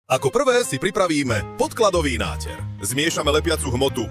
Ako prvé si pripravíme podkladový náter. Zmiešame lepiacu hmotu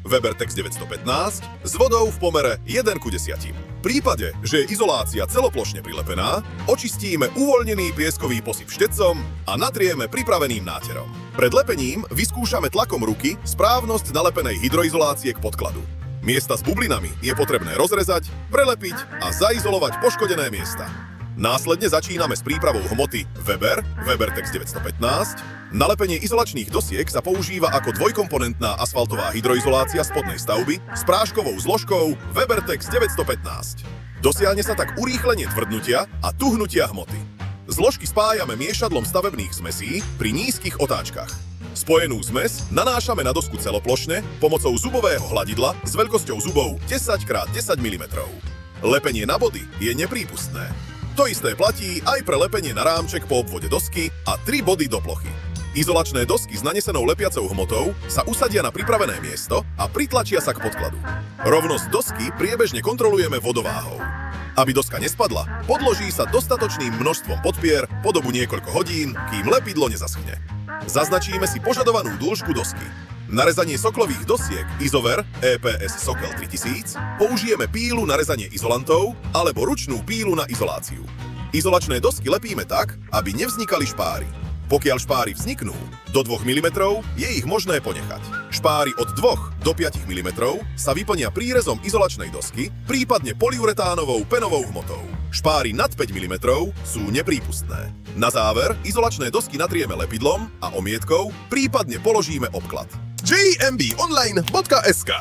Weber Tex 915 s vodou v pomere 1:10. V prípade, že je izolácia celoplošne prilepená, očistíme uvoľnený pieskový posyp štecom a natrieme pripraveným náterom. Pred lepením vyskúšame tlakom ruky správnosť nalepenej hydroizolácie k podkladu. Miesta s bublinami je potrebné rozrezať, prelepiť a zaizolovať poškodené miesta. Následne začíname s prípravou hmoty Weber Tex 915. Na lepenie izolačných dosiek sa používa ako dvojkomponentná asfaltová hydroizolácia spodnej stavby s práškovou zložkou Weber Tex 915. Dosiahne sa tak urýchlenie tvrdnutia a tuhnutia hmoty. Zložky spájame miešadlom stavebných zmesí pri nízkych otáčkach. Spojenú zmes nanášame na dosku celoplošne pomocou zubového hladidla s veľkosťou zubov 10x10 mm. Lepenie na body je neprípustné. To isté platí aj pre lepenie na rámček po obvode dosky a 3 body do plochy. Izolačné dosky s nanesenou lepiacou hmotou sa usadia na pripravené miesto a pritlačia sa k podkladu. Rovnosť dosky priebežne kontrolujeme vodováhou. Aby doska nespadla, podloží sa dostatočným množstvom podpier po dobu niekoľko hodín, kým lepidlo nezaschne. Zaznačíme si požadovanú dĺžku dosky. Na rezanie soklových dosiek Izover EPS Sokel 3000 použijeme pílu na rezanie izolantov alebo ručnú pílu na izoláciu. Izolačné dosky lepíme tak, aby nevznikali špáry. Pokiaľ špáry vzniknú, do 2 mm je ich možné ponechať. Špáry od 2 do 5 mm sa vyplnia prírezom izolačnej dosky, prípadne polyuretánovou penovou hmotou. Špáry nad 5 mm sú neprípustné. Na záver izolačné dosky natrieme lepidlom a omietkou, prípadne položíme obklad. jmbonline.sk